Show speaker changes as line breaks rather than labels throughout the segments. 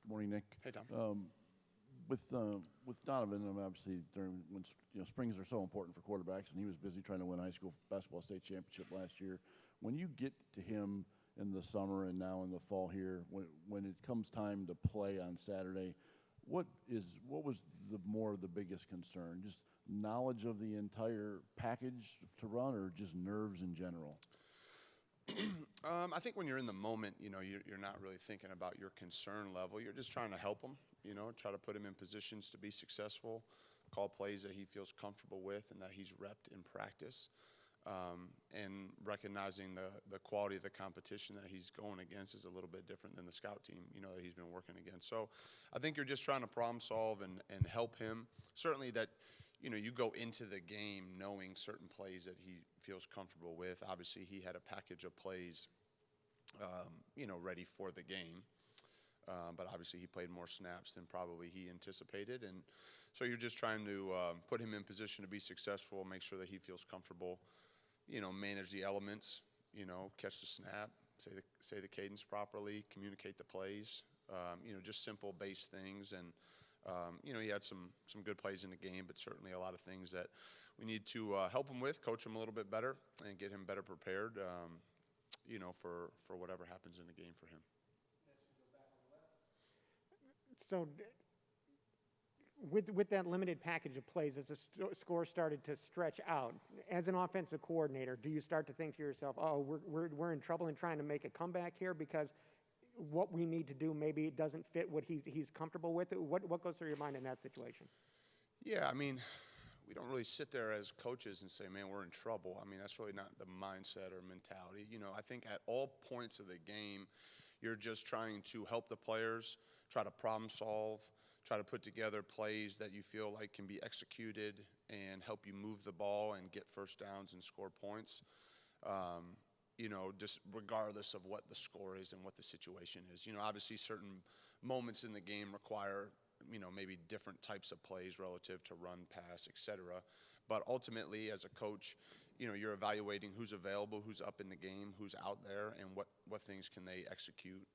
Morning, Nick.
Hey, Tom.
With Donovan, obviously during when springs are so important for quarterbacks, and he was busy trying to win a high school basketball state championship last year. When you get to him in the summer and now in the fall here, when it comes time to play on Saturday, what was the biggest concern? Just knowledge of the entire package to run, or just nerves in general?
I think when you're in the moment, you're not really thinking about your concern level. You're just trying to help him, try to put him in positions to be successful, call plays that he feels comfortable with and that he's repped in practice, and recognizing the quality of the competition that he's going against is a little bit different than the scout team, that he's been working against. So I think you're just trying to problem solve and help him. Certainly that, you go into the game knowing certain plays that he feels comfortable with. Obviously, he had a package of plays, ready for the game. But obviously, he played more snaps than probably he anticipated. And so you're just trying to put him in position to be successful, make sure that he feels comfortable, manage the elements, catch the snap, say the cadence properly, communicate the plays, just simple base things. And he had some good plays in the game, but certainly a lot of things that we need to help him with, coach him a little bit better, and get him better prepared, for whatever happens in the game for him.
So with that limited package of plays, as the score started to stretch out, as an offensive coordinator, do you start to think to yourself, oh, we're in trouble in trying to make a comeback here because what we need to do maybe it doesn't fit what he's comfortable with? What goes through your mind in that situation?
Yeah, we don't really sit there as coaches and say, man, we're in trouble. That's really not the mindset or mentality. I think at all points of the game, you're just trying to help the players, try to problem solve, try to put together plays that you feel like can be executed and help you move the ball and get first downs and score points. Just regardless of what the score is and what the situation is. Obviously certain moments in the game require, maybe different types of plays relative to run, pass, etc. But ultimately, as a coach, you're evaluating who's available, who's up in the game, who's out there, and what things can they execute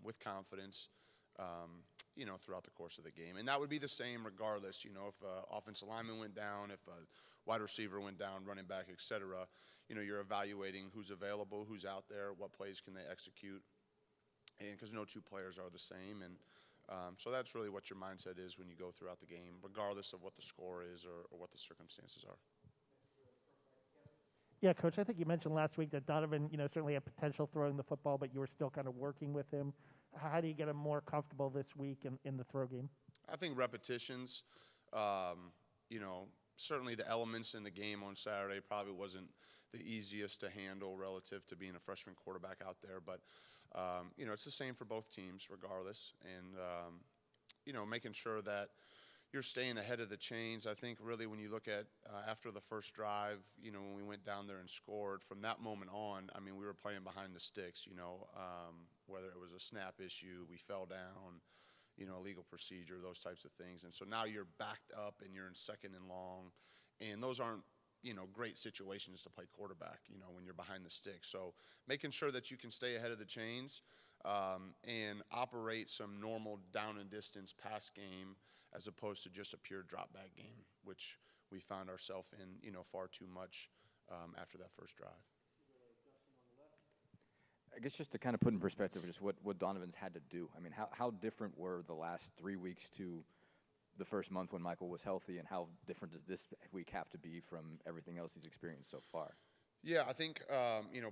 with confidence, throughout the course of the game. And that would be the same regardless, if an offensive lineman went down, if a wide receiver went down, running back, etc. You're evaluating who's available, who's out there, what plays can they execute, and because no two players are the same. And so that's really what your mindset is when you go throughout the game, regardless of what the score is or what the circumstances are.
Yeah, Coach, I think you mentioned last week that Donovan, certainly had potential throwing the football, but you were still kind of working with him. How do you get him more comfortable this week in the throw game?
I think repetitions, certainly the elements in the game on Saturday probably wasn't the easiest to handle relative to being a freshman quarterback out there. But, it's the same for both teams regardless. And, making sure that you're staying ahead of the chains. I think really when you look at after the first drive, when we went down there and scored, from that moment on, we were playing behind the sticks, whether it was a snap issue, we fell down, legal procedure, those types of things. And so now you're backed up and you're in second and long. And those aren't, great situations to play quarterback, when you're behind the sticks. So making sure that you can stay ahead of the chains and operate some normal down and distance pass game as opposed to just a pure drop back game, which we found ourselves in, far too much after that first drive.
I guess just to kind of put in perspective just what Donovan's had to do. How different were the last 3 weeks to the first month when Michael was healthy, and how different does this week have to be from everything else he's experienced so far?
Yeah, I think,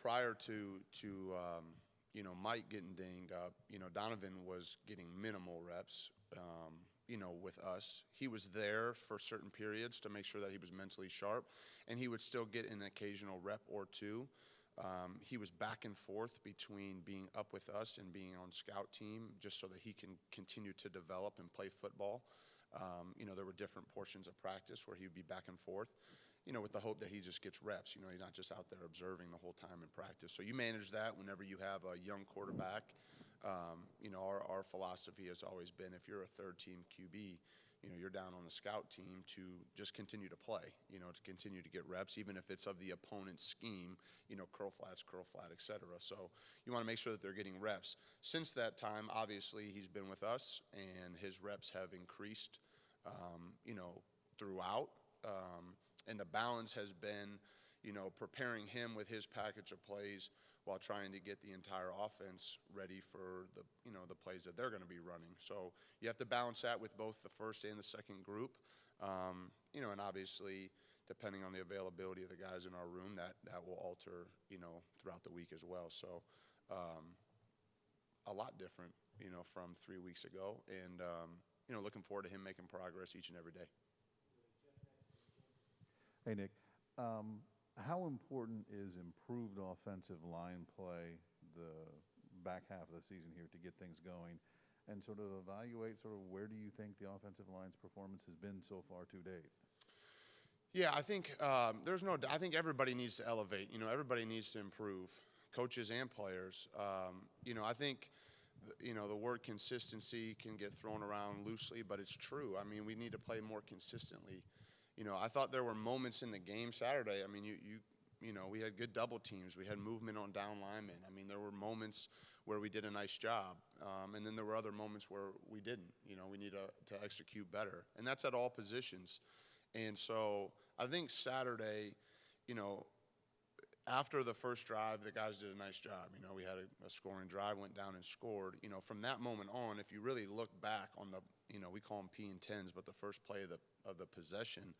prior to Mike getting dinged up, Donovan was getting minimal reps, with us. He was there for certain periods to make sure that he was mentally sharp, and he would still get an occasional rep or two. He was back and forth between being up with us and being on scout team just so that he can continue to develop and play football. There were different portions of practice where he would be back and forth, with the hope that he just gets reps. He's not just out there observing the whole time in practice. So you manage that whenever you have a young quarterback. Our philosophy has always been if you're a third-team QB, you're down on the scout team to just continue to play, to continue to get reps, even if it's of the opponent's scheme, curl flat, et cetera. So you want to make sure that they're getting reps. Since that time, obviously, he's been with us, and his reps have increased, throughout. And the balance has been, preparing him with his package of plays while trying to get the entire offense ready for the plays that they're going to be running. So you have to balance that with both the first and the second group. And obviously, depending on the availability of the guys in our room, that will alter, throughout the week as well. So a lot different, from 3 weeks ago. And, looking forward to him making progress each and every day.
Hey, Nick. How important is improved offensive line play the back half of the season here to get things going, and sort of evaluate where do you think the offensive line's performance has been so far to date?
Yeah, I think I think everybody needs to elevate. Everybody needs to improve, coaches and players. I think the word consistency can get thrown around loosely, but it's true. I mean, we need to play more consistently. I thought there were moments in the game Saturday. I mean, we had good double teams. We had movement on down linemen. I mean, there were moments where we did a nice job. And then there were other moments where we didn't. We need to execute better. And that's at all positions. And so I think Saturday, after the first drive, the guys did a nice job. We had a scoring drive, went down and scored. From that moment on, if you really look back on the, we call them P and 10s, but the first play of the possession,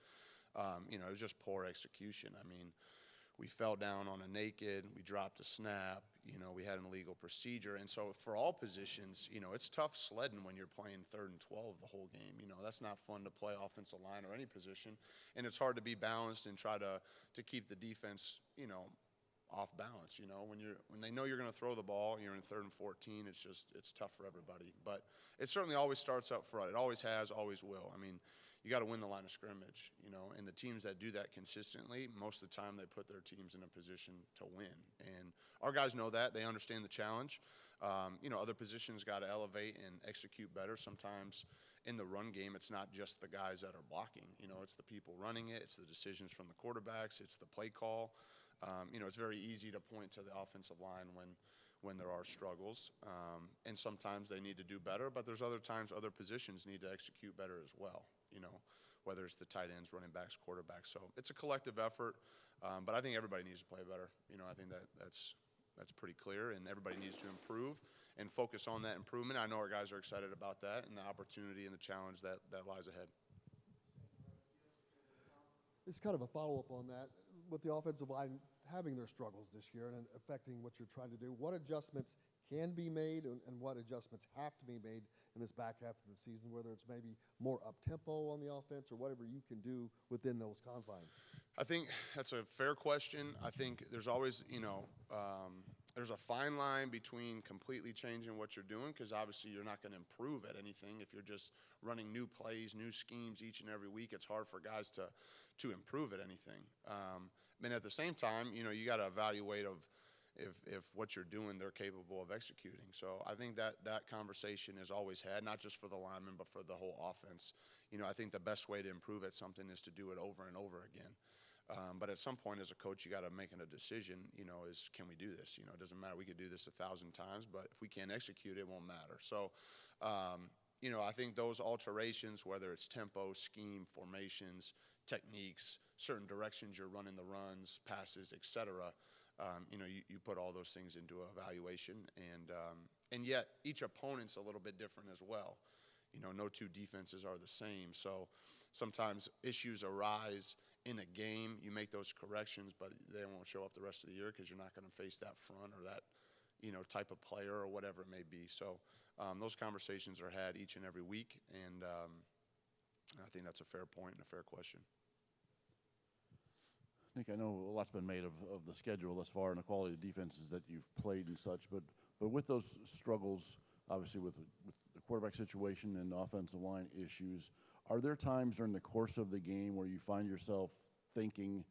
it was just poor execution. I mean, we fell down on a naked, we dropped a snap, we had an illegal procedure. And so for all positions, it's tough sledding when you're playing 3rd and 12 the whole game. That's not fun to play offensive line or any position. And it's hard to be balanced and try to keep the defense, off balance. When they know you're going to throw the ball, you're in 3rd and 14, it's tough for everybody. But it certainly always starts up front. It always has, always will. I mean, you got to win the line of scrimmage, and the teams that do that consistently, most of the time they put their teams in a position to win. And our guys know that. They understand the challenge. Other positions got to elevate and execute better. Sometimes in the run game, it's not just the guys that are blocking. It's the people running it. It's the decisions from the quarterbacks. It's the play call. It's very easy to point to the offensive line when there are struggles. And sometimes they need to do better, but there's other times other positions need to execute better as well, whether it's the tight ends, running backs, quarterbacks. So it's a collective effort, but I think everybody needs to play better. I think that's pretty clear, and everybody needs to improve and focus on that improvement. I know our guys are excited about that and the opportunity and the challenge that lies ahead.
It's kind of a follow-up on that. With the offensive line having their struggles this year and affecting what you're trying to do, what adjustments can be made and what adjustments have to be made in this back half of the season, whether it's maybe more up-tempo on the offense or whatever you can do within those confines?
I think that's a fair question. I think there's always, there's a fine line between completely changing what you're doing, because obviously you're not going to improve at anything if you're just running new plays, new schemes each and every week. It's hard for guys to improve at anything. And at the same time, you got to evaluate if what you're doing they're capable of executing. So I think that conversation is always had, not just for the linemen but for the whole offense. I think the best way to improve at something is to do it over and over again. But at some point as a coach, you got to make a decision, is can we do this? It doesn't matter. We could do this 1,000 times, but if we can't execute, it won't matter. So, I think those alterations, whether it's tempo, scheme, formations, techniques, certain directions you're running the runs, passes, et cetera, you put all those things into evaluation. And yet each opponent's a little bit different as well. No two defenses are the same. So sometimes issues arise in a game, you make those corrections, but they won't show up the rest of the year because you're not going to face that front or that, type of player or whatever it may be. So those conversations are had each and every week, and I think that's a fair point and a fair question.
Nick, I know a lot's been made of the schedule thus far and the quality of the defenses that you've played and such, but with those struggles, obviously with the quarterback situation and offensive line issues, are there times during the course of the game where you find yourself thinking,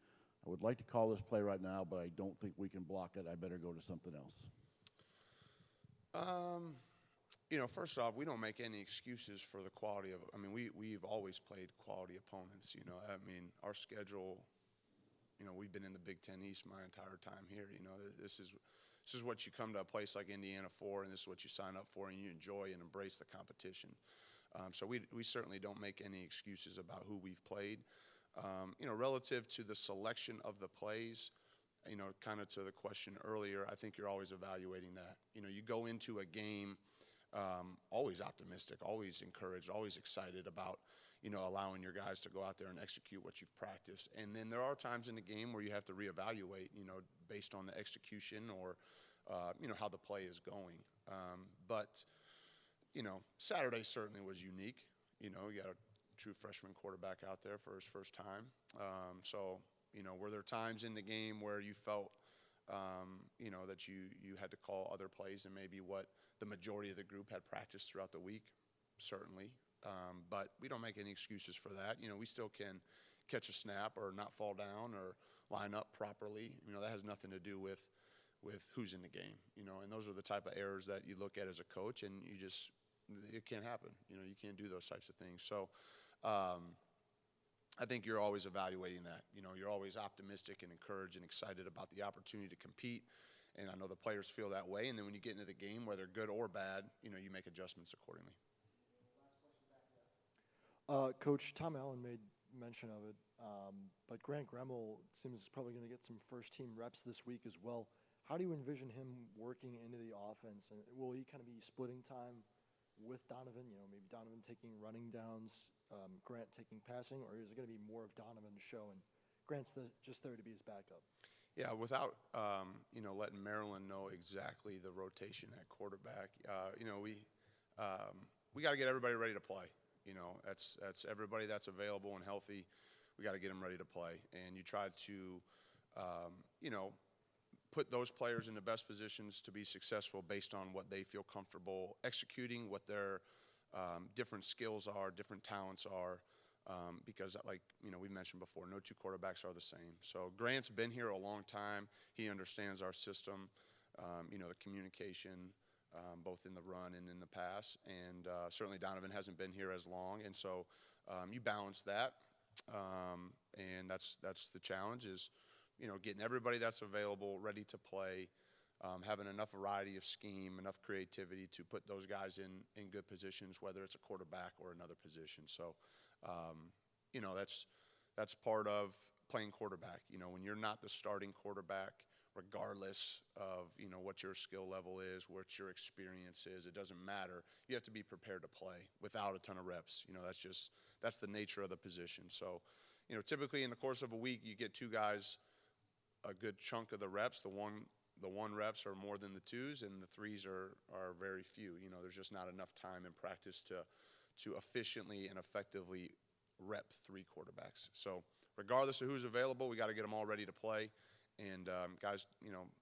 I would like to call this play right now, but I don't think we can block it. I better go to something else?
First off, we don't make any excuses for the quality of. I mean, we've always played quality opponents. I mean, our schedule. We've been in the Big Ten East my entire time here. This is what you come to a place like Indiana for, and this is what you sign up for, and you enjoy and embrace the competition. So we certainly don't make any excuses about who we've played. Relative to the selection of the plays, kind of to the question earlier, I think you're always evaluating that. You go into a game always optimistic, always encouraged, always excited about, allowing your guys to go out there and execute what you've practiced. And then there are times in the game where you have to reevaluate, based on the execution or, how the play is going. But Saturday certainly was unique. You got a true freshman quarterback out there for his first time. So, were there times in the game where you felt, that you had to call other plays than maybe what the majority of the group had practiced throughout the week? Certainly. But we don't make any excuses for that. We still can catch a snap or not fall down or line up properly. That has nothing to do with who's in the game. And those are the type of errors that you look at as a coach, and it can't happen. You can't do those types of things. So I think you're always evaluating that. You're always optimistic and encouraged and excited about the opportunity to compete. And I know the players feel that way. And then when you get into the game, whether good or bad, you make adjustments accordingly.
Coach, Tom Allen made mention of it, but Grant Gremel seems probably going to get some first-team reps this week as well. How do you envision him working into the offense? And will he kind of be splitting time with Donovan? Maybe Donovan taking running downs, Grant taking passing, or is it going to be more of Donovan's show and Grant's just there to be his backup?
Yeah, without letting Maryland know exactly the rotation at quarterback, we got to get everybody ready to play. That's everybody that's available and healthy. We got to get them ready to play, and you try to, put those players in the best positions to be successful based on what they feel comfortable executing, what their different skills are, different talents are. Because like, we mentioned before, no two quarterbacks are the same. So Grant's been here a long time. He understands our system, the communication, both in the run and in the pass. And certainly Donovan hasn't been here as long. And so you balance that. And that's the challenge is, getting everybody that's available ready to play, having enough variety of scheme, enough creativity to put those guys in good positions, whether it's a quarterback or another position. So, that's part of playing quarterback. When you're not the starting quarterback, regardless of, what your skill level is, what your experience is, it doesn't matter. You have to be prepared to play without a ton of reps. That's the nature of the position. So, typically in the course of a week, you get two guys a good chunk of the reps. The one reps are more than the twos, and the threes are very few. There's just not enough time in practice to efficiently and effectively rep three quarterbacks. So regardless of who's available, we got to get them all ready to play. And guys,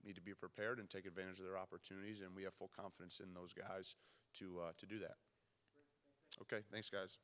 need to be prepared and take advantage of their opportunities, and we have full confidence in those guys to do that. Okay, thanks, guys.